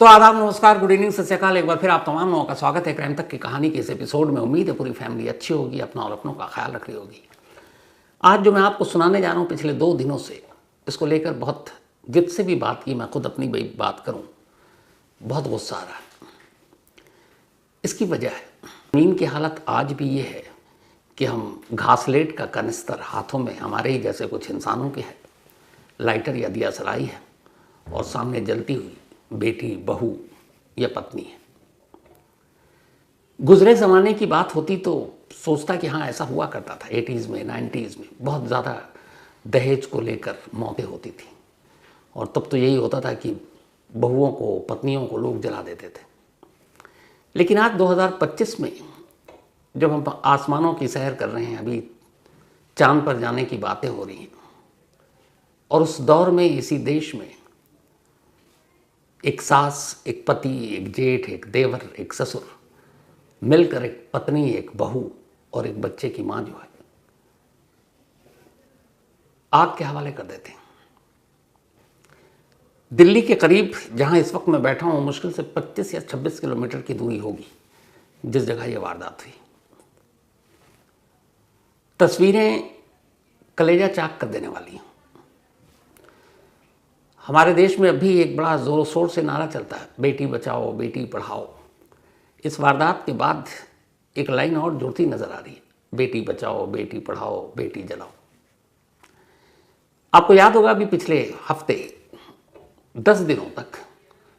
तो आदाब, नमस्कार, गुड इवनिंग, सत श्री अकाल। एक बार फिर आप तमाम लोगों का स्वागत है क्राइम तक की कहानी के इस एपिसोड में। उम्मीद है पूरी फैमिली अच्छी होगी, अपना और अपनों का ख्याल रख रही होगी। आज जो मैं आपको सुनाने जा रहा हूँ, पिछले 2 दिनों से इसको लेकर बहुत जिससे भी बात की, मैं खुद अपनी बात करूँ, बहुत गुस्सा आ रहा है। इसकी वजह है, ज़मीन की हालत आज भी ये है कि हम घासलेट का कनिस्तर हाथों में, हमारे ही जैसे कुछ इंसानों के है, लाइटर या दिया सलाई है और सामने जलती हुई बेटी, बहू या पत्नी है। गुजरे ज़माने की बात होती तो सोचता कि हाँ, ऐसा हुआ करता था 80s में, 90s में बहुत ज़्यादा दहेज को लेकर मौतें होती थी और तब तो यही होता था कि बहुओं को, पत्नियों को लोग जला देते थे। लेकिन आज 2025 में जब हम आसमानों की सैर कर रहे हैं, अभी चांद पर जाने की बातें हो रही हैं और उस दौर में इसी देश में एक सास, एक पति, एक जेठ, एक देवर, एक ससुर मिलकर एक पत्नी, एक बहू और एक बच्चे की मां जो है, आग के हवाले कर देते हैं। दिल्ली के करीब जहां इस वक्त मैं बैठा हूं, मुश्किल से 25 या 26 किलोमीटर की दूरी होगी जिस जगह यह वारदात हुई। तस्वीरें कलेजा चाक कर देने वाली हैं। हमारे देश में अभी एक बड़ा ज़ोर शोर से नारा चलता है, बेटी बचाओ, बेटी पढ़ाओ। इस वारदात के बाद एक लाइन और जुड़ती नजर आ रही है, बेटी बचाओ, बेटी पढ़ाओ, बेटी जलाओ। आपको याद होगा, अभी पिछले हफ्ते 10 दिनों तक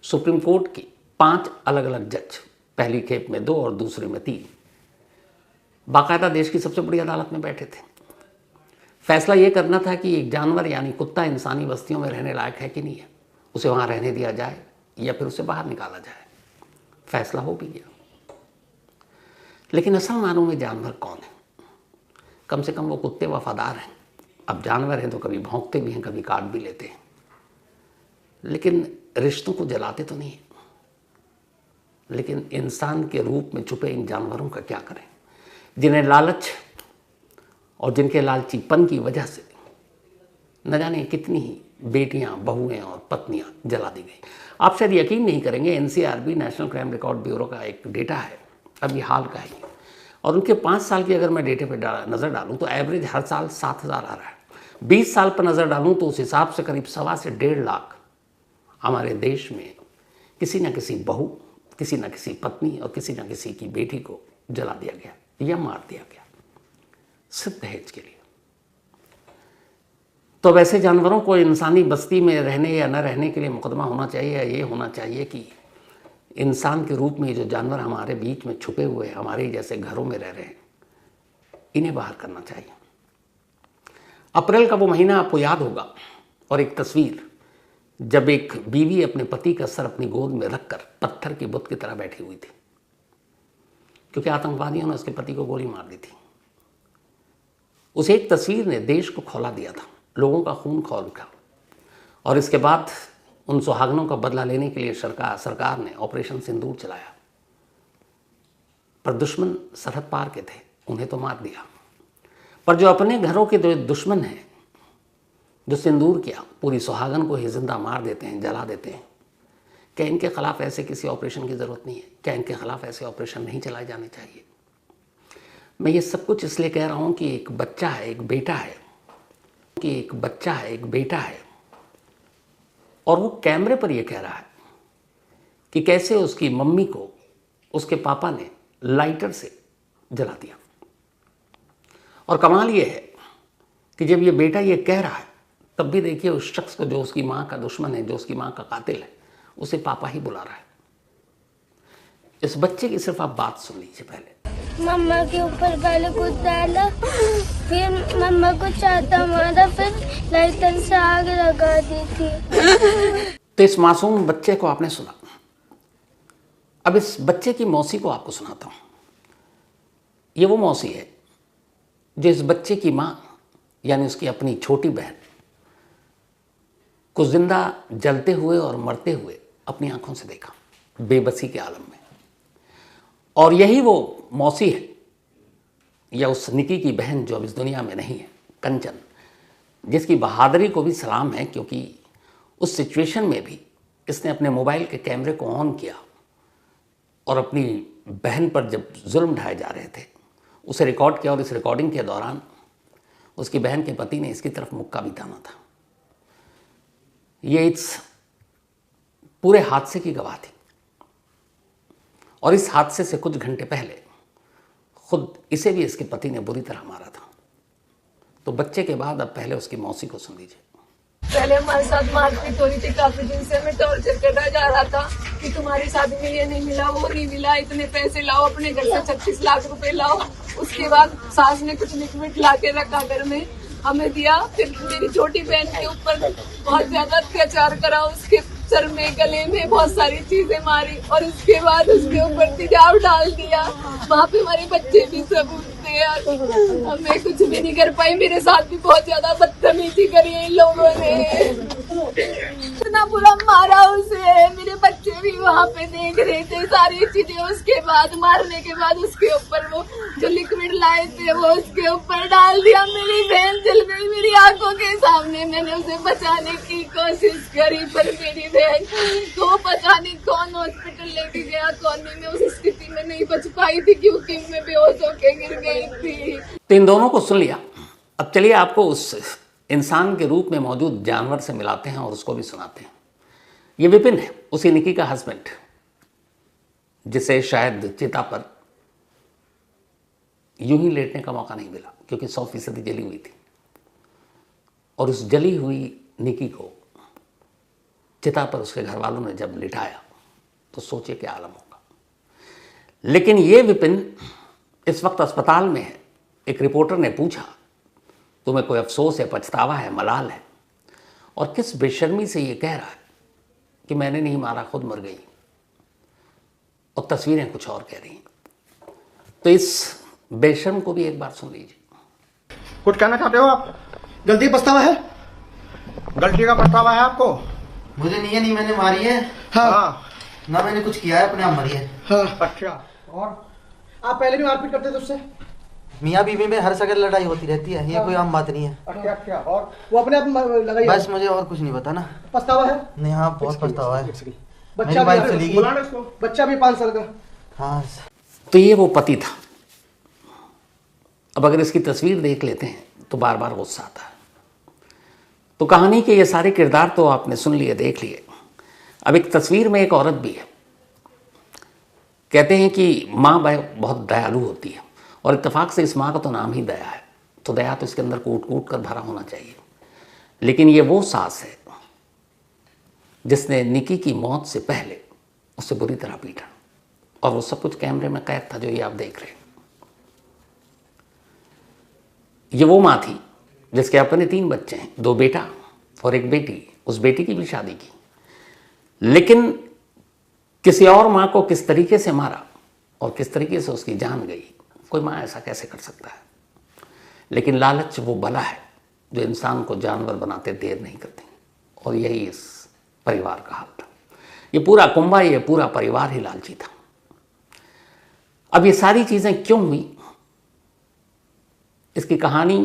सुप्रीम कोर्ट की 5 अलग अलग जज, पहली खेप में 2 और दूसरे में 3, बाकायदा देश की सबसे बड़ी अदालत में बैठे थे। फैसला ये करना था कि एक जानवर यानी कुत्ता इंसानी बस्तियों में रहने लायक है कि नहीं है, उसे वहाँ रहने दिया जाए या फिर उसे बाहर निकाला जाए। फैसला हो भी गया। लेकिन असल मानों में जानवर कौन है? कम से कम वो कुत्ते वफादार हैं। अब जानवर हैं तो कभी भौंकते भी हैं, कभी काट भी लेते हैं, लेकिन रिश्तों को जलाते तो नहीं। लेकिन इंसान के रूप में छुपे इन जानवरों का क्या करें, जिन्हें लालच और जिनके लालचीपन की वजह से न जाने कितनी ही बेटियां, बहुएं और पत्नियां जला दी गई। आप शायद यकीन नहीं करेंगे, NCRB, national crime record bureau का एक डेटा है, अभी हाल का ही, और उनके 5 साल की अगर मैं डेटे पे नज़र डालूं तो एवरेज हर साल 7,000 आ रहा है। 20 साल पर नज़र डालूं तो उस हिसाब से करीब 1.25 से 1.5 लाख हमारे देश में किसी न किसी बहू, किसी न किसी पत्नी और किसी न किसी की बेटी को जला दिया गया या मार दिया गया, सिर्फ दहेज के लिए। तो वैसे जानवरों को इंसानी बस्ती में रहने या न रहने के लिए मुकदमा होना चाहिए, या ये होना चाहिए कि इंसान के रूप में जो जानवर हमारे बीच में छुपे हुए, हमारे जैसे घरों में रह रहे हैं, इन्हें बाहर करना चाहिए। अप्रैल का वो महीना आपको याद होगा, और एक तस्वीर जब एक बीवी अपने पति का सर अपनी गोद में रखकर पत्थर की बुत की तरह बैठी हुई थी, क्योंकि आतंकवादियों ने उसके पति को गोली मार दी थी। उस एक तस्वीर ने देश को खौला दिया था, लोगों का खून खौल उठा, और इसके बाद उन सुहागनों का बदला लेने के लिए सरकार ने ऑपरेशन सिंदूर चलाया। पर दुश्मन सरहद पार के थे, उन्हें तो मार दिया, पर जो अपने घरों के दुश्मन हैं, जो सिंदूर किया, पूरी सुहागन को ही जिंदा मार देते हैं, जला देते हैं। क्या इनके खिलाफ ऐसे किसी ऑपरेशन की ज़रूरत नहीं है? क्या इनके खिलाफ ऐसे ऑपरेशन नहीं चलाए जाने चाहिए? मैं ये सब कुछ इसलिए कह रहा हूँ कि एक बच्चा है, एक बेटा है, और वो कैमरे पर ये कह रहा है कि कैसे उसकी मम्मी को उसके पापा ने लाइटर से जला दिया। और कमाल ये है कि जब ये बेटा ये कह रहा है, तब भी देखिए उस शख्स को, जो उसकी माँ का दुश्मन है, जो उसकी माँ का कातिल है, उसे पापा ही बुला रहा है। इस बच्चे की सिर्फ आप बात सुन लीजिए। पहले मम्मा के ऊपर पहले कुछ डाला, फिर मम्मा को चाहता मारा, फिर लाइटर से आग लगा दी थी। तो इस मासूम बच्चे को आपने सुना। अब इस बच्चे की मौसी को आपको सुनाता हूं। ये वो मौसी है जो इस बच्चे की मां यानी उसकी अपनी छोटी बहन को जिंदा जलते हुए और मरते हुए अपनी आंखों से देखा, बेबसी के आलम में। और यही वो मौसी है, या उस निकी की बहन जो अब इस दुनिया में नहीं है, कंचन, जिसकी बहादुरी को भी सलाम है, क्योंकि उस सिचुएशन में भी इसने अपने मोबाइल के कैमरे को ऑन किया और अपनी बहन पर जब जुल्म ढाए जा रहे थे उसे रिकॉर्ड किया, और इस रिकॉर्डिंग के दौरान उसकी बहन के पति ने इसकी तरफ मुक्का भी ताना था। ये इस पूरे हादसे की गवाह थी, और इस हादसे से कुछ घंटे पहले खुद इसे भी इसके पति ने बुरी तरह मारा था। तो बच्चे के बाद अब पहले उसकी मौसी को सुन लीजिए। पहले हमारे साथ मारपीट हो रही थी, काफी दिन से हमें टॉर्चर करा जा रहा था कि तुम्हारी शादी में ये नहीं मिला, वो नहीं मिला, इतने पैसे लाओ, अपने घर से 36 लाख रुपए लाओ। उसके बाद सास ने कुछ लिक्विड ला के रखा घर में, हमें दिया। फिर मेरी छोटी बहन के ऊपर बहुत ज्यादा अत्याचार करा, उसके सर में गले में बहुत सारी चीजें मारी, और उसके बाद उसके ऊपर तेजाब डाल दिया। वहाँ पे हमारे बच्चे भी सब थे यार, मैं कुछ भी नहीं कर पाई। मेरे साथ भी बहुत ज्यादा बदतमीजी करी इन लोगों ने, इतना बुरा मारा उसे। मेरे बच्चे भी वहाँ पे देख रहे थे सारी चीजें। उसके बाद मारने के बाद उसके ऊपर वो जो लिक्विड लाए थे वो उसके ऊपर डाल दिया। मेरी बहन जल गई मेरी आंखों के सामने। मैंने उसे बचाने की कोशिश करी, पर मेरी बहन को पता नहीं कौन हॉस्पिटल लेके गया, कौन नहीं। मैं उस स्थिति में नहीं बच पाई थी क्योंकि मैं बेहोश होके गिर गई थी। तो इन दोनों को सुन लिया। अब चलिए आपको उस इंसान के रूप में मौजूद जानवर से मिलाते हैं और उसको भी सुनाते हैं। ये विपिन है, उसी निकी का हस्बैंड, जिसे शायद चिता पर यूं ही लेटने का मौका नहीं मिला क्योंकि 100% जली हुई थी। और उस जली हुई निकी को चिता पर उसके घर वालों ने जब लिटाया तो सोचे क्या आलम होगा। लेकिन ये विपिन इस वक्त अस्पताल में है। एक रिपोर्टर ने पूछा, तुम्हें कोई अफसोस है, पछतावा है, मलाल है? और किस बेशर्मी से ये कह रहा है कि मैंने नहीं मारा, खुद मर गई, और तस्वीरें कुछ और कह रही हैं। तो इस बेशर्म को भी एक बार सुन लीजिए। कुछ कहना चाहते हो आप? गलती पछतावा है? गलती का पछतावा है आपको? मुझे नहीं है, नहीं मैंने मारी है। हाँ। ना मैंने कुछ किया है, अपने आप मरी है। हाँ। अच्छा। और आप पहले भी मारपीट करते थे उससे? मियाँ बीवी में हर सगर लड़ाई होती रहती है, ये कोई आम बात नहीं है। अच्छा अच्छा। और वो अपने आप लगाई? बस मुझे और कुछ नहीं पता ना। पछतावा है? नहीं, हाँ बहुत पछतावा है। बच्चा वाइफ चली गई। बच्चा भी 5 साल का। हाँ। तो ये वो पति था। अब अगर इसकी तस्वीर देख लेते हैं तो बार बार गुस्सा आता है। तो कहानी के ये सारे किरदार तो आपने सुन लिए, देख लिए। अब एक तस्वीर में एक औरत भी है। कहते हैं कि माँ बहुत दयालु होती है, और इत्तेफाक से इस माँ का तो नाम ही दया है, तो दया तो इसके अंदर कूट कूट कर भरा होना चाहिए। लेकिन ये वो सास है जिसने निकी की मौत से पहले उसे बुरी तरह पीटा, और वो सब कुछ कैमरे में कैद था जो ये आप देख रहे हैं। ये वो माँ थी जिसके अपने 3 बच्चे हैं, 2 बेटा और 1 बेटी। उस बेटी की भी शादी की, लेकिन किसी और माँ को किस तरीके से मारा और किस तरीके से उसकी जान गई, कोई माँ ऐसा कैसे कर सकता है? लेकिन लालच वो बला है जो इंसान को जानवर बनाते देर नहीं करती, और यही इस परिवार का हाल था। ये पूरा कुंबा, ये पूरा परिवार ही लालची था। अब ये सारी चीज़ें क्यों हुई, इसकी कहानी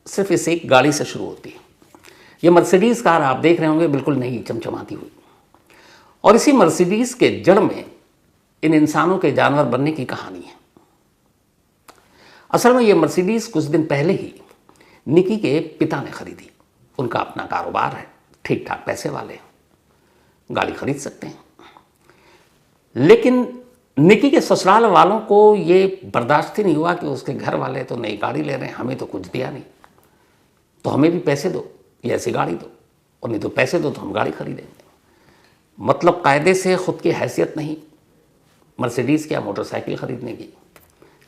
सिर्फ इस एक गाड़ी से शुरू होती है। ये मर्सिडीज़ कार आप देख रहे होंगे, बिल्कुल नई चमचमाती हुई, और इसी मर्सिडीज़ के जड़ में इन इंसानों के जानवर बनने की कहानी है। असल में ये मर्सिडीज़ कुछ दिन पहले ही निकी के पिता ने खरीदी। उनका अपना कारोबार है, ठीक ठाक पैसे वाले हैं, गाड़ी खरीद सकते हैं। लेकिन निकी के ससुराल वालों को ये बर्दाश्त ही नहीं हुआ कि उसके घर वाले तो नई गाड़ी ले रहे हैं, हमें तो कुछ दिया नहीं, तो हमें भी पैसे दो या ऐसी गाड़ी दो, और नहीं तो पैसे दो तो हम गाड़ी खरीदेंगे। मतलब कायदे से खुद की हैसियत नहीं मर्सिडीज़ क्या मोटरसाइकिल खरीदने की,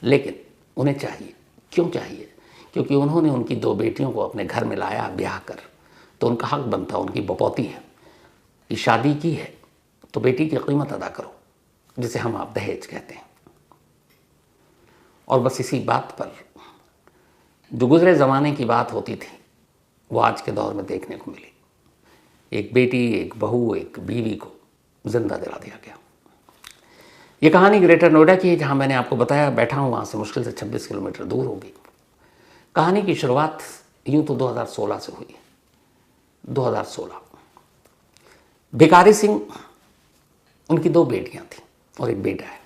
लेकिन उन्हें चाहिए। क्यों चाहिए? क्योंकि उन्होंने उनकी 2 बेटियों को अपने घर में लाया ब्याह कर, तो उनका हक बनता, उनकी बपौती है कि शादी की है तो बेटी की कीमत अदा करो, जिसे हम आप दहेज कहते हैं। और बस इसी बात पर जो गुजरे ज़माने की बात होती थी वो आज के दौर में देखने को मिली। एक बेटी, एक बहू, एक बीवी को जिंदा जला दिया गया। ये कहानी ग्रेटर नोएडा की है, जहाँ मैंने आपको बताया बैठा हूँ, वहाँ से मुश्किल से 26 किलोमीटर दूर होगी। कहानी की शुरुआत यूँ तो 2016 से हुई। 2016 भिखारी सिंह, उनकी 2 बेटियां थीं और एक बेटा है।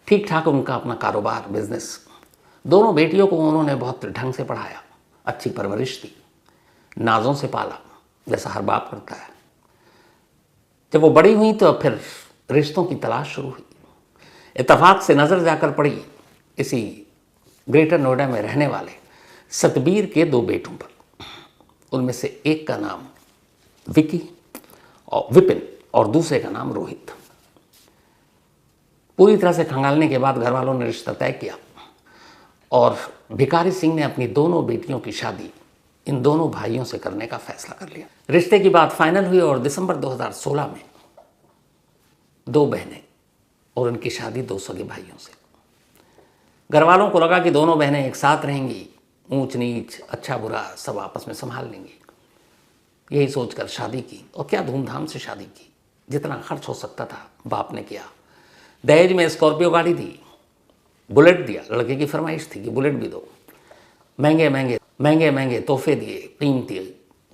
ठीक ठाक उनका अपना कारोबार, बिजनेस। दोनों बेटियों को उन्होंने बहुत ढंग से पढ़ाया, अच्छी परवरिश दी, नाजों से पाला, जैसा हर बाप करता है। जब वो बड़ी हुई तो फिर रिश्तों की तलाश शुरू हुई। इत्तेफाक से नज़र जाकर पड़ी इसी ग्रेटर नोएडा में रहने वाले सतबीर के 2 बेटों पर। उनमें से एक का नाम विकी और विपिन और दूसरे का नाम रोहित। पूरी तरह से खंगालने के बाद घर वालों ने रिश्ता तय किया और भिखारी सिंह ने अपनी दोनों बेटियों की शादी इन दोनों भाइयों से करने का फैसला कर लिया। रिश्ते की बात फाइनल हुई और दिसंबर 2016 में 2 बहनें और उनकी शादी 2 सगे भाइयों से। घर वालों को लगा कि दोनों बहनें एक साथ रहेंगी, ऊंच नीच, अच्छा बुरा सब आपस में संभाल लेंगी। यही सोचकर शादी की और क्या धूमधाम से शादी की। जितना खर्च हो सकता था बाप ने किया। दहेज में स्कॉर्पियो गाड़ी दी, बुलेट दिया, लड़के की फरमाइश थी कि बुलेट भी दो। महंगे महंगे तोहफे दिए, कीमती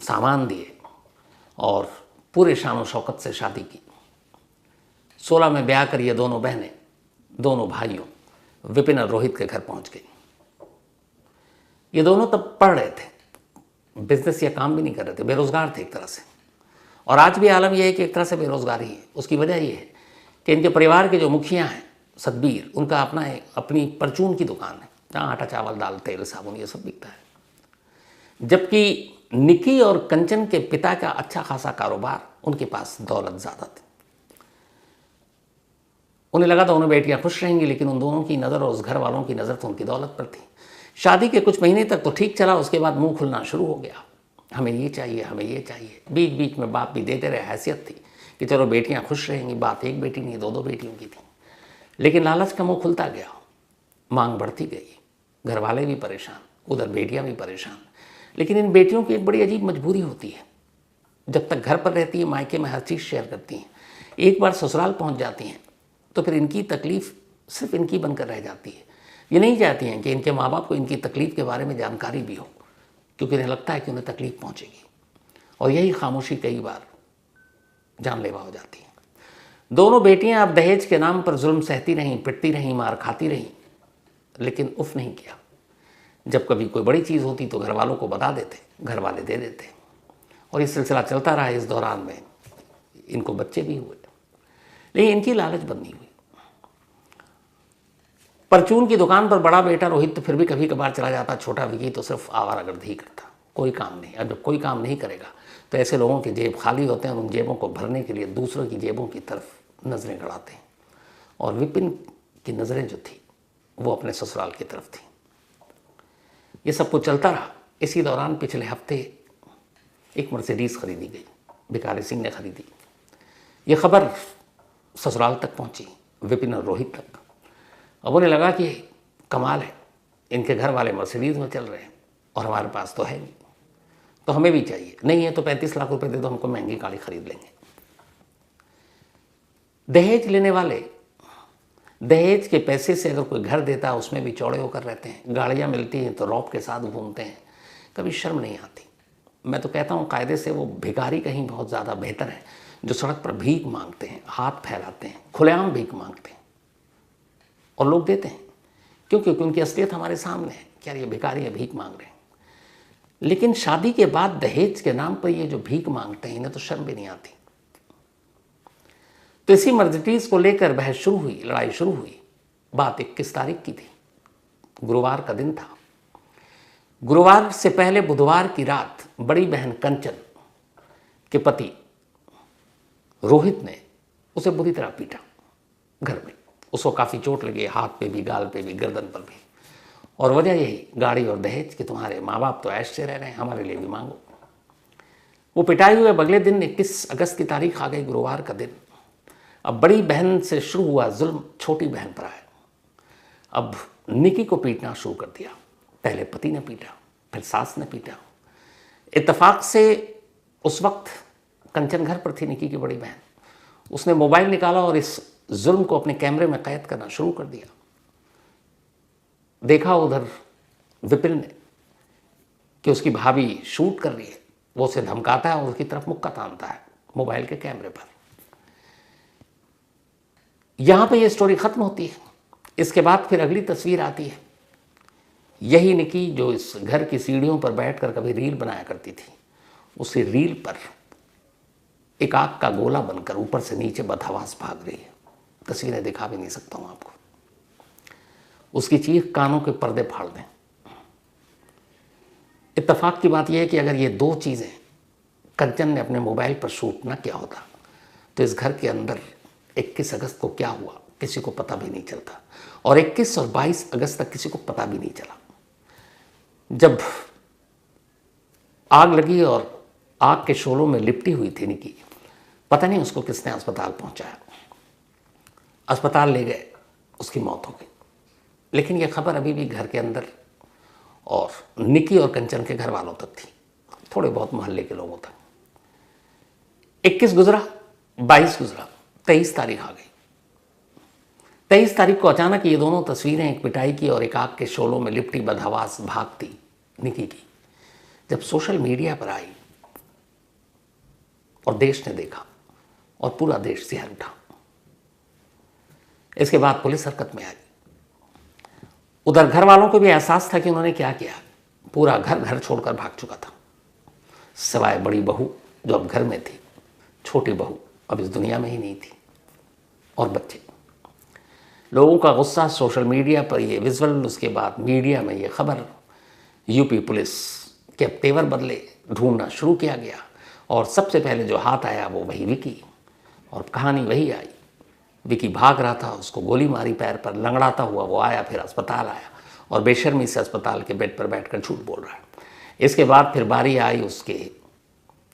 सामान दिए और पूरे शान शौकत से शादी की। 16 में ब्याह कर ये दोनों बहनें दोनों भाइयों विपिन और रोहित के घर पहुंच गई। ये दोनों तब पढ़ रहे थे, बिजनेस या काम भी नहीं कर रहे थे, बेरोजगार थे एक तरह से। और आज भी आलम यह है कि एक तरह से बेरोजगारी है। उसकी वजह यह है कि इनके परिवार के जो मुखिया हैं सतबीर, उनका अपनी परचून की दुकान है जहाँ आटा चावल दाल तेल साबुन ये सब बिकता है। जबकि निकी और कंचन के पिता का अच्छा खासा कारोबार, उनके पास दौलत ज़्यादा थी। उन्हें लगा था उन्हें बेटियां खुश रहेंगी, लेकिन उन दोनों की नज़र और उस घर वालों की नज़र तो उनकी दौलत पर थी। शादी के कुछ महीने तक तो ठीक चला, उसके बाद मुंह खुलना शुरू हो गया, हमें ये चाहिए, हमें ये चाहिए। बीच बीच में बाप भी देते रहे, हैसियत थी कि चलो बेटियां खुश रहेंगी। बात एक बेटी नहीं 2-2 बेटियों की थी। लेकिन लालच का मुंह खुलता गया, मांग बढ़ती गई, घर वाले भी परेशान, उधर बेटियां भी परेशान। लेकिन इन बेटियों की एक बड़ी अजीब मजबूरी होती है। जब तक घर पर रहती है मायके में हर चीज़ शेयर करती हैं, एक बार ससुराल पहुंच जाती हैं तो फिर इनकी तकलीफ़ सिर्फ इनकी बनकर रह जाती है। ये नहीं चाहती हैं कि इनके माँ बाप को इनकी तकलीफ़ के बारे में जानकारी भी हो, क्योंकि इन्हें लगता है कि उन्हें तकलीफ़ पहुंचेगी। और यही खामोशी कई बार जानलेवा हो जाती है। दोनों बेटियां अब दहेज के नाम पर जुल्म सहती रहीं, पिटती रहीं, मार खाती रहीं, लेकिन उफ नहीं किया। जब कभी कोई बड़ी चीज़ होती तो घर वालों को बता देते, घर वाले दे देते। और ये सिलसिला चलता रहा। इस दौरान में इनको बच्चे भी हुए, लेकिन इनकी लालच बंद नहीं हुई। परचून की दुकान पर बड़ा बेटा रोहित तो फिर भी कभी कभार चला जाता, छोटा विकी तो सिर्फ आवारागर्दी ही करता, कोई काम नहीं। अब जब कोई काम नहीं करेगा तो ऐसे लोगों के जेब खाली होते हैं, उन जेबों को भरने के लिए दूसरों की जेबों की तरफ नज़रें गड़ाते हैं। और विपिन की नज़रें जो थी वो अपने ससुराल की तरफ थी। ये सब कुछ चलता रहा। इसी दौरान पिछले हफ्ते एक मर्सिडीज़ खरीदी गई, भिखारी सिंह ने खरीदी। ये खबर ससुराल तक पहुंची, विपिन और रोहित तक। अब उन्हें लगा कि कमाल है, इनके घर वाले मर्सिडीज़ में चल रहे हैं और हमारे पास तो है नहीं, तो हमें भी चाहिए। नहीं है तो 35 लाख रुपए दे दो, हमको महंगी गाड़ी खरीद लेंगे। दहेज लेने वाले दहेज के पैसे से अगर कोई घर देता है उसमें भी चौड़े होकर रहते हैं। गाड़ियाँ मिलती हैं तो रौब के साथ घूमते हैं, कभी शर्म नहीं आती। मैं तो कहता हूँ कायदे से वो भिखारी कहीं बहुत ज़्यादा बेहतर है जो सड़क पर भीख मांगते हैं, हाथ फैलाते हैं, खुलेआम भीख मांगते हैं और लोग देते हैं। क्यों? क्योंकि उनकी असलियत हमारे सामने है। क्या ये भिखारी है, भीख मांग रहे हैं। लेकिन शादी के बाद दहेज के नाम पर ये जो भीख मांगते हैं, इन्हें तो शर्म भी नहीं आती। तो इसी मर्सिडीज को लेकर बहस शुरू हुई, लड़ाई शुरू हुई। बात 21 तारीख की थी, गुरुवार का दिन था। गुरुवार से पहले बुधवार की रात बड़ी बहन कंचन के पति रोहित ने उसे बुरी तरह पीटा घर में। उसको काफ़ी चोट लगी, हाथ पे भी, गाल पे भी, गर्दन पर भी। और वजह यही गाड़ी और दहेज कि तुम्हारे माँ बाप तो ऐश से रह रहे हैं, हमारे लिए भी मांगो। वो पिटाई हुए अगले दिन 21 अगस्त की तारीख आ गई, गुरुवार का दिन। अब बड़ी बहन से शुरू हुआ जुल्म छोटी बहन पर आया। अब निकी को पीटना शुरू कर दिया। पहले पति ने पीटा, फिर सास ने पीटा। इत्तेफाक से उस वक्त कंचन घर पर थी, निकी की बड़ी बहन। उसने मोबाइल निकाला और इस जुल्म को अपने कैमरे में कैद करना शुरू कर दिया। देखा उधर विपिन ने कि उसकी भाभी शूट कर रही है, वो उसे धमकाता है और उसकी तरफ मुक्का तानता है। मोबाइल के कैमरे पर। यहां पे ये स्टोरी खत्म होती है। इसके बाद फिर अगली तस्वीर आती है। यही निकी जो इस घर की सीढ़ियों पर बैठकर कभी रील बनाया करती थी, उसी रील पर एक आग का गोला बनकर ऊपर से नीचे बदहवास भाग रही है। तस्वीरें दिखा भी नहीं सकता हूं आपको। उसकी चीख कानों के पर्दे फाड़ दें। इत्तेफाक की बात यह है कि अगर ये दो चीज़ें कंचन ने अपने मोबाइल पर शूट ना किया होता तो इस घर के अंदर 21 अगस्त को क्या हुआ किसी को पता भी नहीं चलता, और 21 और 22 अगस्त तक किसी को पता भी नहीं चला। जब आग लगी और आग के शोलों में लिपटी हुई थी निकी, पता नहीं उसको किसने अस्पताल पहुंचाया। अस्पताल ले गए, उसकी मौत हो गई। लेकिन यह खबर अभी भी घर के अंदर और निकी और कंचन के घर वालों तक थी, थोड़े बहुत मोहल्ले के लोगों तक। 21 गुजरा, 22 गुजरा, 23 तारीख आ गई। 23 तारीख को अचानक ये दोनों तस्वीरें, एक पिटाई की और एक आग के शोलों में लिपटी बदहवास भागती निकी की, जब सोशल मीडिया पर आई और देश ने देखा और पूरा देश सिहर उठा। इसके बाद पुलिस हरकत में आई। उधर घर वालों को भी एहसास था कि उन्होंने क्या किया। पूरा घर घर छोड़कर भाग चुका था, सिवाय बड़ी बहू जो अब घर में थी। छोटी बहू अब इस दुनिया में ही नहीं थी, और बच्चे। लोगों का गुस्सा, सोशल मीडिया पर ये विजुअल, उसके बाद मीडिया में ये खबर। यूपी पुलिस के अब तेवर बदले, ढूंढना शुरू किया गया और सबसे पहले जो हाथ आया वो वही विकी, और कहानी वही आई। विकी भाग रहा था, उसको गोली मारी पैर पर, लंगड़ाता हुआ वो आया, फिर अस्पताल आया और बेशर्मी से अस्पताल के बेड पर बैठकर झूठ बोल रहा है। इसके बाद फिर बारी आई उसके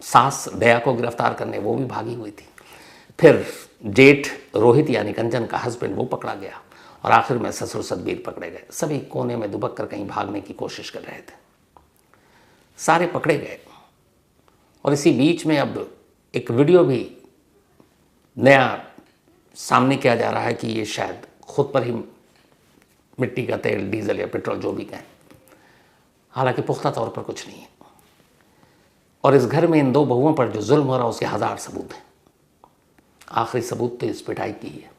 सास दया को गिरफ्तार करने, वो भी भागी हुई थी। फिर जेठ रोहित यानी कंचन का हस्बैंड, वो पकड़ा गया, और आखिर में ससुर सतबीर पकड़े गए। सभी कोने में दुबक कर कहीं भागने की कोशिश कर रहे थे। सारे पकड़े गए, और इसी बीच में अब एक वीडियो भी नया सामने किया जा रहा है कि ये शायद खुद पर ही मिट्टी का तेल, डीजल या पेट्रोल जो भी कहें, हालांकि पुख्ता तौर पर कुछ नहीं है। और इस घर में इन दो बहुओं पर जो जुल्म हो रहा है उसके 1000 सबूत हैं। आखिरी सबूत तो इस पिटाई की है,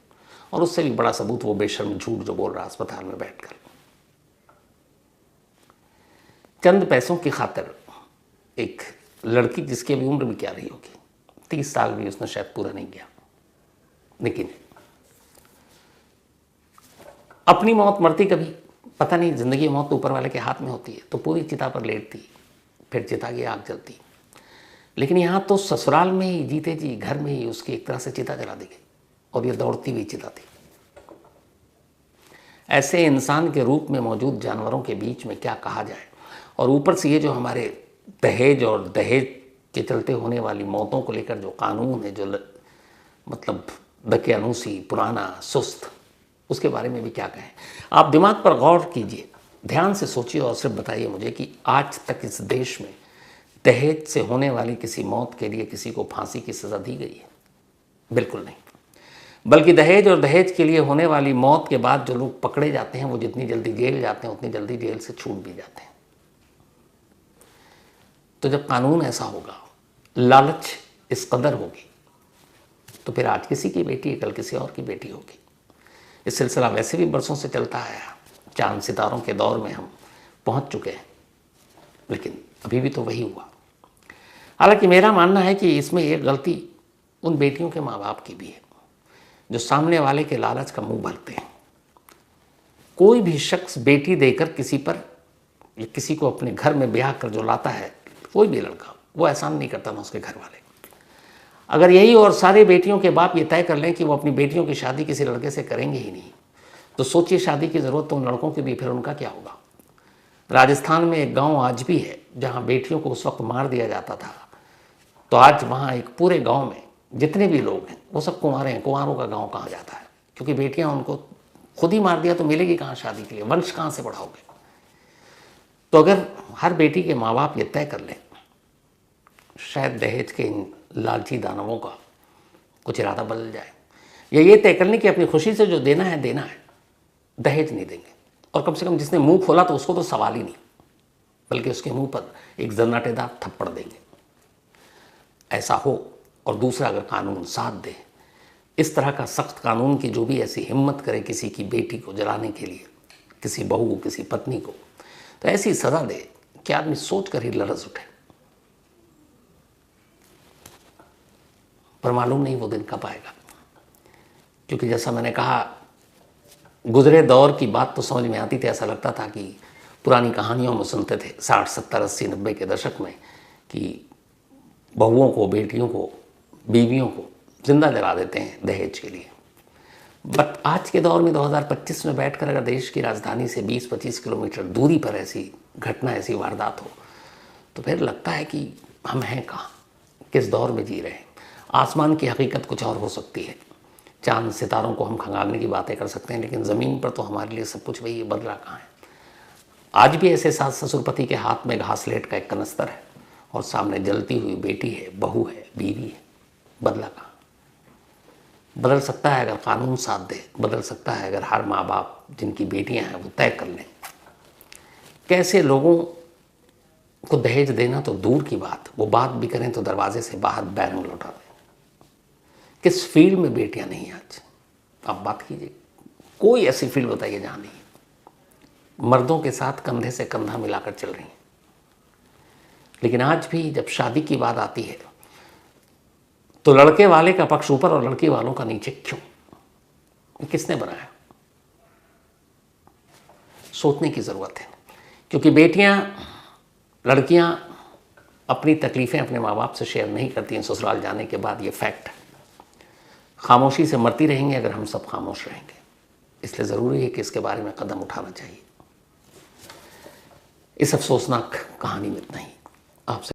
और उससे भी बड़ा सबूत वो बेशर्म झूठ जो बोल रहा है अस्पताल में बैठकर। चंद पैसों की खातिर एक लड़की, जिसकी अभी उम्र भी क्या रही होगी, 30 साल भी उसने शायद पूरा नहीं किया, लेकिन अपनी मौत मरती कभी पता नहीं। जिंदगी मौत तो ऊपर वाले के हाथ में होती है, तो पूरी चिता पर लेटती, फिर चिता की आग जलती। लेकिन यहाँ तो ससुराल में ही जीते जी घर में ही उसकी एक तरह से चिता जला दी गई, और ये दौड़ती हुई चिता थी। ऐसे इंसान के रूप में मौजूद जानवरों के बीच में क्या कहा जाए। और ऊपर से ये जो हमारे दहेज और दहेज के चलते होने वाली मौतों को लेकर जो कानून है, जो मतलब दकियानूसी, पुराना, सुस्त, उसके बारे में भी क्या कहें। आप दिमाग पर गौर कीजिए, ध्यान से सोचिए और सिर्फ बताइए मुझे कि आज तक इस देश में दहेज से होने वाली किसी मौत के लिए किसी को फांसी की सज़ा दी गई है? बिल्कुल नहीं। बल्कि दहेज और दहेज के लिए होने वाली मौत के बाद जो लोग पकड़े जाते हैं वो जितनी जल्दी जेल जाते हैं उतनी जल्दी जेल से छूट भी जाते हैं। तो जब कानून ऐसा होगा, लालच इस कदर होगी, तो फिर आज किसी की बेटी है, कल किसी और की बेटी होगी। ये सिलसिला वैसे भी बरसों से चलता आया, चांद सितारों के दौर में हम पहुंच चुके हैं, लेकिन अभी भी तो वही हुआ। हालांकि मेरा मानना है कि इसमें एक गलती उन बेटियों के माँ बाप की भी है, जो सामने वाले के लालच का मुंह भरते हैं। कोई भी शख्स बेटी देकर किसी पर या किसी को अपने घर में ब्याह कर जो लाता है, कोई भी लड़का, वो एहसान नहीं करता ना उसके घर वाले। अगर यही और सारे बेटियों के बाप ये तय कर लें कि वो अपनी बेटियों की शादी किसी लड़के से करेंगे ही नहीं, तो सोचिए शादी की ज़रूरत तो उन लड़कों की भी, फिर उनका क्या होगा। राजस्थान में एक गांव आज भी है जहां बेटियों को उस वक्त मार दिया जाता था, तो आज वहां एक पूरे गांव में जितने भी लोग हैं वो सब कुंवारे हैं। कुंवारों का गांव कहा जाता है, क्योंकि बेटियां उनको खुद ही मार दिया तो मिलेगी कहाँ शादी के लिए, वंश कहाँ से बढ़ाओगे। तो अगर हर बेटी के माँ बाप ये तय कर लें, शायद दहेज के इन लालची दानवों का कुछ इरादा बदल जाए, या ये तय कर लें कि अपनी खुशी से जो देना है देना है, दहेज नहीं देंगे। और कम से कम जिसने मुंह खोला तो उसको तो सवाल ही नहीं, बल्कि उसके मुंह पर एक जन्नाटेदार थप्पड़ देंगे। ऐसा हो और दूसरा अगर कानून साथ दे, इस तरह का सख्त कानून की जो भी ऐसी हिम्मत करे किसी की बेटी को जलाने के लिए, किसी बहू को, किसी पत्नी को, तो ऐसी सज़ा दे कि आदमी सोच कर ही लरज़ उठे। पर मालूम नहीं वो दिन कब आएगा, क्योंकि जैसा मैंने कहा, गुजरे दौर की बात तो समझ में आती थी। ऐसा लगता था कि पुरानी कहानियों में सुनते थे 60, 70, 80, 90 के दशक में कि बहुओं को, बेटियों को, बीवियों को जिंदा जला देते हैं दहेज के लिए। बट आज के दौर में 2025 में बैठकर अगर देश की राजधानी से 20-25 किलोमीटर दूरी पर ऐसी घटना, ऐसी वारदात हो, तो फिर लगता है कि हम हैं कहाँ, किस दौर में जी रहे हैं। आसमान की हकीकत कुछ और हो सकती है, चांद सितारों को हम खंगालने की बातें कर सकते हैं, लेकिन ज़मीन पर तो हमारे लिए सब कुछ वही बदला कहाँ है। आज भी ऐसे सास ससुर पति के हाथ में घासलेट का एक कनस्तर है और सामने जलती हुई बेटी है, बहू है, बीवी है। बदला कहाँ? बदल सकता है अगर कानून साथ दे, बदल सकता है अगर हर माँ बाप जिनकी बेटियां हैं वो तय कर लें। कैसे लोगों को दहेज देना तो दूर की बात, वो बात भी करें तो दरवाजे से बाहर बैन लौटा दें। किस फील्ड में बेटियां नहीं हैं आज? आप बात कीजिए, कोई ऐसी फील्ड बताइए जहां नहीं, मर्दों के साथ कंधे से कंधा मिलाकर चल रही हैं। लेकिन आज भी जब शादी की बात आती है तो लड़के वाले का पक्ष ऊपर और लड़की वालों का नीचे क्यों? किसने बनाया? सोचने की ज़रूरत है, क्योंकि बेटियां, लड़कियां अपनी तकलीफ़ें अपने माँ बाप से शेयर नहीं करती हैं ससुराल जाने के बाद। ये फैक्ट है। खामोशी से मरती रहेंगे अगर हम सब खामोश रहेंगे। इसलिए ज़रूरी है कि इसके बारे में कदम उठाना चाहिए। इस अफसोसनाक कहानी में इतना ही। आपसे